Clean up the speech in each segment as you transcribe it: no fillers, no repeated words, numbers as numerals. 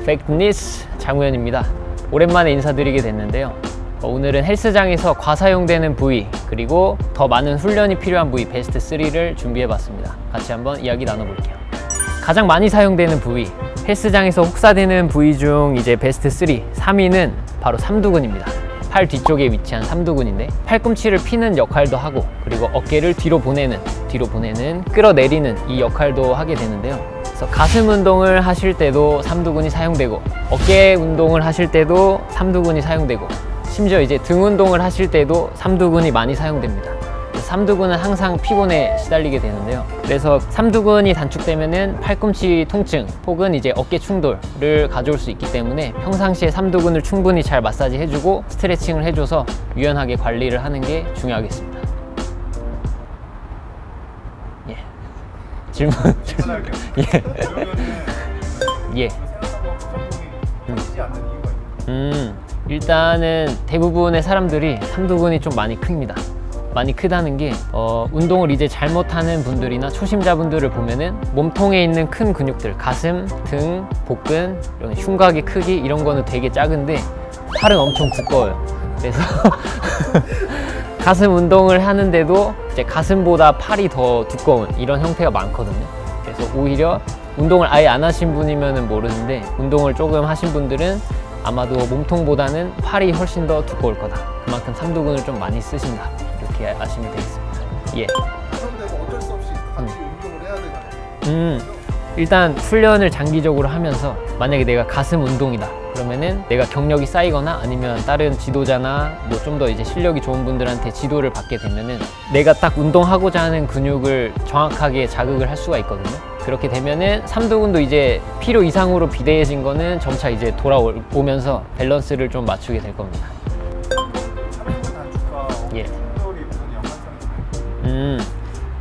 팩트니스 장우현입니다. 오랜만에 인사드리게 됐는데요. 오늘은 헬스장에서 과사용되는 부위 그리고 더 많은 훈련이 필요한 부위 베스트 3를 준비해봤습니다. 같이 한번 이야기 나눠볼게요. 가장 많이 사용되는 부위, 헬스장에서 혹사되는 부위 중 이제 베스트 3위는 바로 삼두근입니다. 팔 뒤쪽에 위치한 삼두근인데 팔꿈치를 피는 역할도 하고 그리고 어깨를 뒤로 보내는 끌어내리는 이 역할도 하게 되는데요. 그래서 가슴 운동을 하실 때도 삼두근이 사용되고 어깨 운동을 하실 때도 삼두근이 사용되고 심지어 이제 등 운동을 하실 때도 삼두근이 많이 사용됩니다. 삼두근은 항상 피곤에 시달리게 되는데요. 그래서 삼두근이 단축되면은 팔꿈치 통증 혹은 이제 어깨 충돌을 가져올 수 있기 때문에 평상시에 삼두근을 충분히 잘 마사지 해주고 스트레칭을 해줘서 유연하게 관리를 하는 게 중요하겠습니다. 예. 질문. 예. 예. 일단은 대부분의 사람들이 삼두근이 좀 많이 큽니다. 많이 크다는 게 운동을 이제 잘못하는 분들이나 초심자분들을 보면은 몸통에 있는 큰 근육들 가슴, 등, 복근, 이런 흉곽의 크기 이런 거는 되게 작은데 팔은 엄청 두꺼워요. 그래서 가슴 운동을 하는데도 이제 가슴보다 팔이 더 두꺼운 이런 형태가 많거든요. 그래서 오히려 운동을 아예 안 하신 분이면 모르는데 운동을 조금 하신 분들은 아마도 몸통보다는 팔이 훨씬 더 두꺼울 거다. 그만큼 삼두근을 좀 많이 쓰신다. 이렇게 아시면 되겠습니다. 예. 그런데 뭐 어쩔 수 없이 같이 운동을 해야 되잖아요. 일단 훈련을 장기적으로 하면서 만약에 내가 가슴 운동이다. 그러면은 내가 경력이 쌓이거나 아니면 다른 지도자나 뭐 좀 더 이제 실력이 좋은 분들한테 지도를 받게 되면은 내가 딱 운동하고자 하는 근육을 정확하게 자극을 할 수가 있거든요. 그렇게 되면은 삼두근도 이제 필요 이상으로 비대해진 거는 점차 이제 돌아오면서 밸런스를 좀 맞추게 될 겁니다. 예.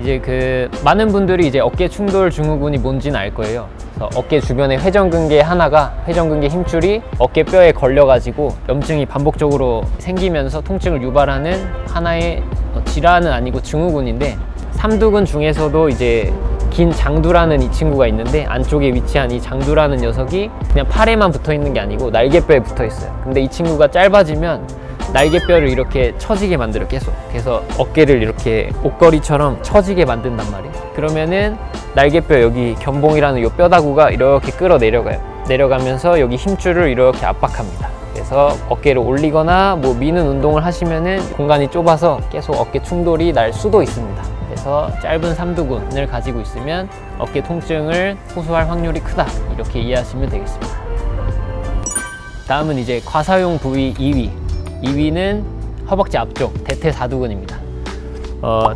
이제 그 많은 분들이 이제 어깨 충돌 증후군이 뭔지는 알 거예요. 그래서 어깨 주변에 회전근개 하나가 회전근개 힘줄이 어깨뼈에 걸려가지고 염증이 반복적으로 생기면서 통증을 유발하는 하나의 질환은 아니고 증후군인데 삼두근 중에서도 이제 긴 장두라는 이 친구가 있는데 안쪽에 위치한 이 장두라는 녀석이 그냥 팔에만 붙어 있는 게 아니고 날개뼈에 붙어 있어요. 근데 이 친구가 짧아지면 날개뼈를 이렇게 처지게 만들어 계속. 그래서 어깨를 이렇게 옷걸이처럼 처지게 만든단 말이에요. 그러면은 날개뼈 여기 견봉이라는 이 뼈다구가 이렇게 끌어 내려가요. 내려가면서 여기 힘줄을 이렇게 압박합니다. 그래서 어깨를 올리거나 뭐 미는 운동을 하시면은 공간이 좁아서 계속 어깨 충돌이 날 수도 있습니다. 그래서 짧은 삼두근을 가지고 있으면 어깨 통증을 호소할 확률이 크다. 이렇게 이해하시면 되겠습니다. 다음은 이제 과사용 부위 2위는 허벅지 앞쪽 대퇴사두근입니다.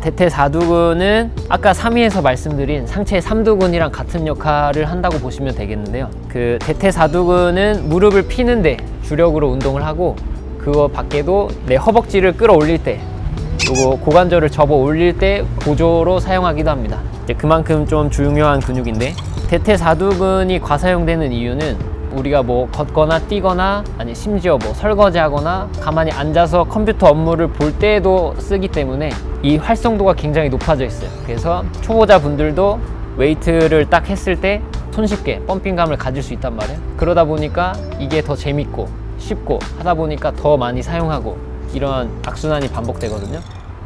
대퇴사두근은 아까 3위에서 말씀드린 상체 삼두근이랑 같은 역할을 한다고 보시면 되겠는데요. 그 대퇴사두근은 무릎을 피는데 주력으로 운동을 하고 그거 밖에도 내 허벅지를 끌어올릴 때 그리고 고관절을 접어 올릴 때 보조로 사용하기도 합니다. 이제 그만큼 좀 중요한 근육인데 대퇴사두근이 과사용되는 이유는 우리가 뭐 걷거나 뛰거나 아니 심지어 뭐 설거지하거나 가만히 앉아서 컴퓨터 업무를 볼 때에도 쓰기 때문에 이 활성도가 굉장히 높아져 있어요. 그래서 초보자 분들도 웨이트를 딱 했을 때 손쉽게 펌핑감을 가질 수 있단 말이에요. 그러다 보니까 이게 더 재밌고 쉽고 하다 보니까 더 많이 사용하고 이런 악순환이 반복되거든요.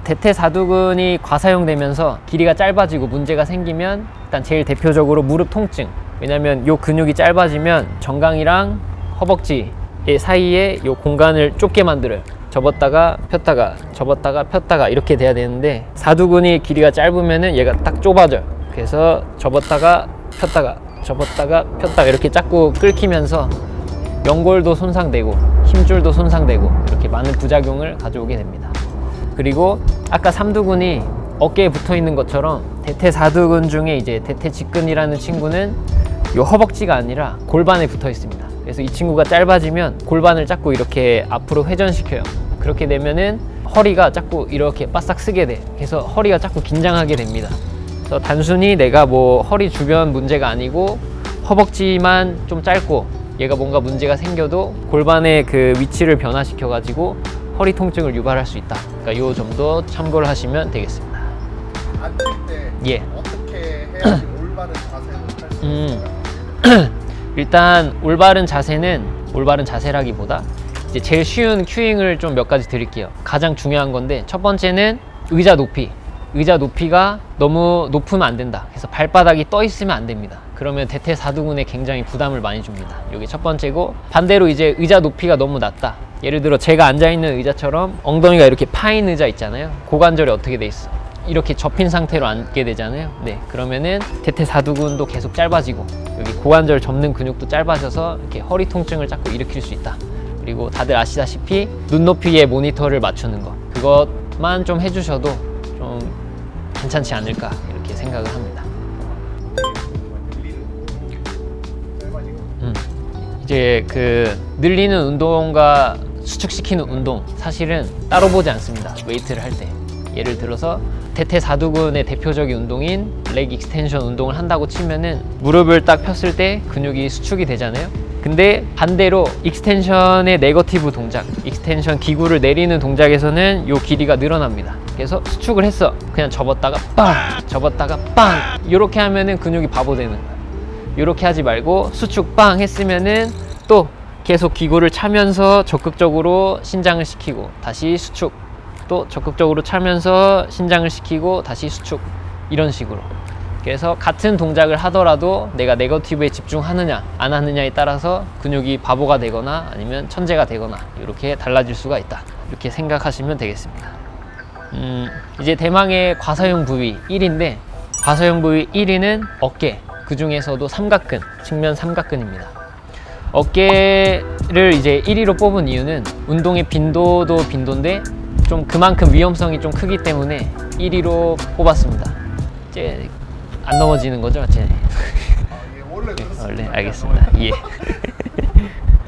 대퇴사두근이 과사용되면서 길이가 짧아지고 문제가 생기면 일단 제일 대표적으로 무릎 통증. 왜냐면 이 근육이 짧아지면 정강이랑 허벅지 사이에 이 공간을 좁게 만들어요. 접었다가 폈다가 접었다가 폈다가 이렇게 돼야 되는데 사두근이 길이가 짧으면은 얘가 딱 좁아져요. 그래서 접었다가 폈다가 접었다가 폈다가 이렇게 자꾸 끓기면서 연골도 손상되고 힘줄도 손상되고 이렇게 많은 부작용을 가져오게 됩니다. 그리고 아까 삼두근이 어깨에 붙어 있는 것처럼 대퇴사두근 중에 이제 대퇴직근이라는 친구는 이 허벅지가 아니라 골반에 붙어 있습니다. 그래서 이 친구가 짧아지면 골반을 자꾸 이렇게 앞으로 회전시켜요. 그렇게 되면은 허리가 자꾸 이렇게 바싹 쓰게 돼. 그래서 허리가 자꾸 긴장하게 됩니다. 그래서 단순히 내가 뭐 허리 주변 문제가 아니고 허벅지만 좀 짧고 얘가 뭔가 문제가 생겨도 골반의 그 위치를 변화시켜 가지고 허리 통증을 유발할 수 있다. 그러니까 이 점도 참고를 하시면 되겠습니다. 앉을 때 예. 어떻게 해야지 올바른 자세로 할 수 있을까요? 일단 올바른 자세라기보다 이제 제일 쉬운 큐잉을 좀 몇 가지 드릴게요. 가장 중요한 건데, 첫 번째는 의자 높이가 너무 높으면 안 된다. 그래서 발바닥이 떠 있으면 안 됩니다. 그러면 대퇴사두근에 굉장히 부담을 많이 줍니다. 이게 첫 번째고, 반대로 이제 의자 높이가 너무 낮다. 예를 들어 제가 앉아있는 의자처럼 엉덩이가 이렇게 파인 의자 있잖아요. 고관절이 어떻게 돼 있어? 이렇게 접힌 상태로 앉게 되잖아요. 네, 그러면은 대퇴사두근도 계속 짧아지고, 여기 고관절 접는 근육도 짧아져서 이렇게 허리 통증을 자꾸 일으킬 수 있다. 그리고 다들 아시다시피 눈높이에 모니터를 맞추는 거, 그것만 좀 해주셔도 좀 괜찮지 않을까 이렇게 생각을 합니다. 이제 그 늘리는 운동과 수축시키는 운동, 사실은 따로 보지 않습니다. 웨이트를 할 때 예를 들어서 대퇴사두근의 대표적인 운동인 leg 익스텐션 운동을 한다고 치면은 무릎을 딱 폈을 때 근육이 수축이 되잖아요. 근데 반대로 익스텐션의 네거티브 동작, 익스텐션 기구를 내리는 동작에서는 요 길이가 늘어납니다. 그래서 수축을 했어. 그냥 접었다가 빵 이렇게 하면은 근육이 바보 되는 거야. 이렇게 하지 말고 수축 빵 했으면은 또 계속 기구를 차면서 적극적으로 신장을 시키고 다시 수축, 또 적극적으로 차면서 신장을 시키고 다시 수축, 이런 식으로. 그래서 같은 동작을 하더라도 내가 네거티브에 집중하느냐 안 하느냐에 따라서 근육이 바보가 되거나 아니면 천재가 되거나 이렇게 달라질 수가 있다. 이렇게 생각하시면 되겠습니다. 이제 대망의 과사용 부위 1위인데, 과사용 부위 1위는 어깨, 그 중에서도 삼각근, 측면 삼각근입니다. 어깨를 이제 1위로 뽑은 이유는 운동의 빈도도 빈도인데 좀 그만큼 위험성이 좀 크기 때문에 1위로 뽑았습니다. 이제 안 넘어지는 거죠? 원래 알겠습니다. 예.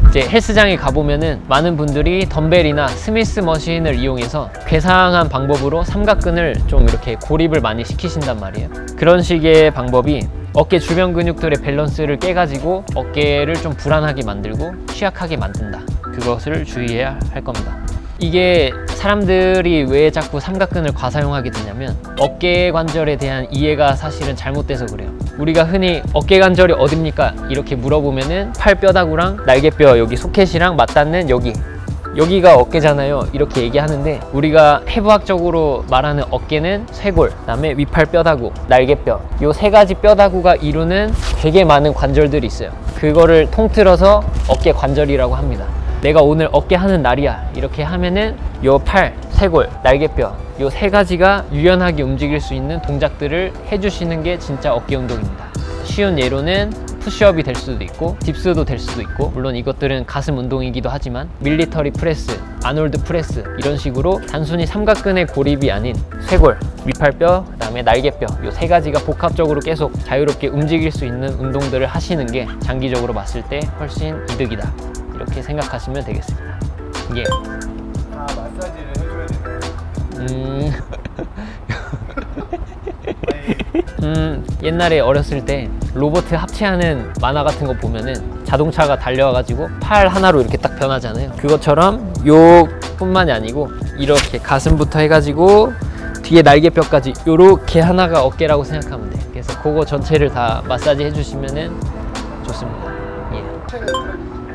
이제 헬스장에 가보면은 많은 분들이 덤벨이나 스미스 머신을 이용해서 괴상한 방법으로 삼각근을 좀 이렇게 고립을 많이 시키신단 말이에요. 그런 식의 방법이 어깨 주변 근육들의 밸런스를 깨가지고 어깨를 좀 불안하게 만들고 취약하게 만든다. 그것을 주의해야 할 겁니다. 이게 사람들이 왜 자꾸 삼각근을 과사용하게 되냐면 어깨 관절에 대한 이해가 사실은 잘못돼서 그래요. 우리가 흔히 어깨 관절이 어딥니까? 이렇게 물어보면은 팔 뼈다구랑 날개뼈 여기 소켓이랑 맞닿는 여기가 어깨잖아요. 이렇게 얘기하는데, 우리가 해부학적으로 말하는 어깨는 쇄골, 그다음에 위팔 뼈다구, 날개뼈, 요 세 가지 뼈다구가 이루는 되게 많은 관절들이 있어요. 그거를 통틀어서 어깨 관절이라고 합니다. 내가 오늘 어깨 하는 날이야 이렇게 하면은 요 팔, 쇄골, 날개뼈 요 세 가지가 유연하게 움직일 수 있는 동작들을 해주시는 게 진짜 어깨 운동입니다. 쉬운 예로는 푸시업이 될 수도 있고 딥스도 될 수도 있고, 물론 이것들은 가슴 운동이기도 하지만 밀리터리 프레스, 아놀드 프레스 이런 식으로 단순히 삼각근의 고립이 아닌 쇄골, 위팔뼈, 그 다음에 날개뼈 요 세 가지가 복합적으로 계속 자유롭게 움직일 수 있는 운동들을 하시는 게 장기적으로 봤을 때 훨씬 이득이다. 이렇게 생각하시면 되겠습니다. 예. 마사지를 해줘야 되나요? 옛날에 어렸을 때 로봇 합체하는 만화 같은 거 보면은 자동차가 달려와가지고 팔 하나로 이렇게 딱 변하잖아요. 그것처럼 요 뿐만이 아니고 이렇게 가슴부터 해가지고 뒤에 날개뼈까지 요렇게 하나가 어깨라고 생각하면 돼. 그래서 그거 전체를 다 마사지 해주시면은 좋습니다. 예.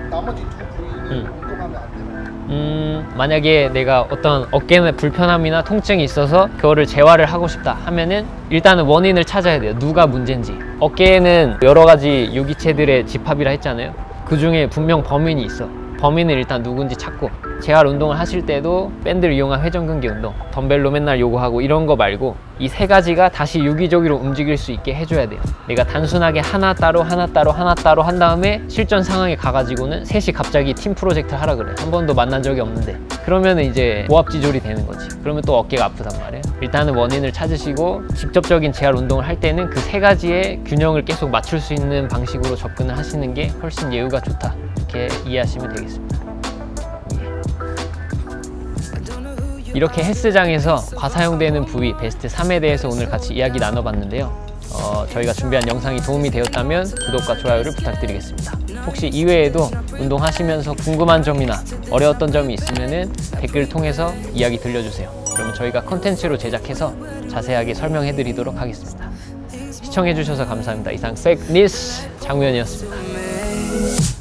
나머지 두 부위는 운동하면 안 되나요? 만약에 내가 어떤 어깨에 불편함이나 통증이 있어서 그거를 재활을 하고 싶다 하면은 일단은 원인을 찾아야 돼요. 누가 문제인지. 어깨에는 여러 가지 유기체들의 집합이라 했잖아요. 그 중에 분명 범인이 있어. 범인을 일단 누군지 찾고, 재활 운동을 하실 때도 밴드를 이용한 회전근개 운동, 덤벨로 맨날 요구하고 이런 거 말고 이 세 가지가 다시 유기적으로 움직일 수 있게 해줘야 돼요. 내가 단순하게 하나 따로 한 다음에 실전 상황에 가가지고는 셋이 갑자기 팀 프로젝트를 하라 그래. 한 번도 만난 적이 없는데. 그러면 이제 고압지졸이 되는 거지. 그러면 또 어깨가 아프단 말이에요. 일단은 원인을 찾으시고 직접적인 재활 운동을 할 때는 그 세 가지의 균형을 계속 맞출 수 있는 방식으로 접근을 하시는 게 훨씬 예후가 좋다. 이렇게 이해하시면 되겠습니다. 이렇게 헬스장에서 과사용되는 부위 베스트 3에 대해서 오늘 같이 이야기 나눠봤는데요. 저희가 준비한 영상이 도움이 되었다면 구독과 좋아요를 부탁드리겠습니다. 혹시 이외에도 운동하시면서 궁금한 점이나 어려웠던 점이 있으면 댓글 통해서 이야기 들려주세요. 그러면 저희가 콘텐츠로 제작해서 자세하게 설명해 드리도록 하겠습니다. 시청해 주셔서 감사합니다. 이상 팩니스 장우현이었습니다. 네.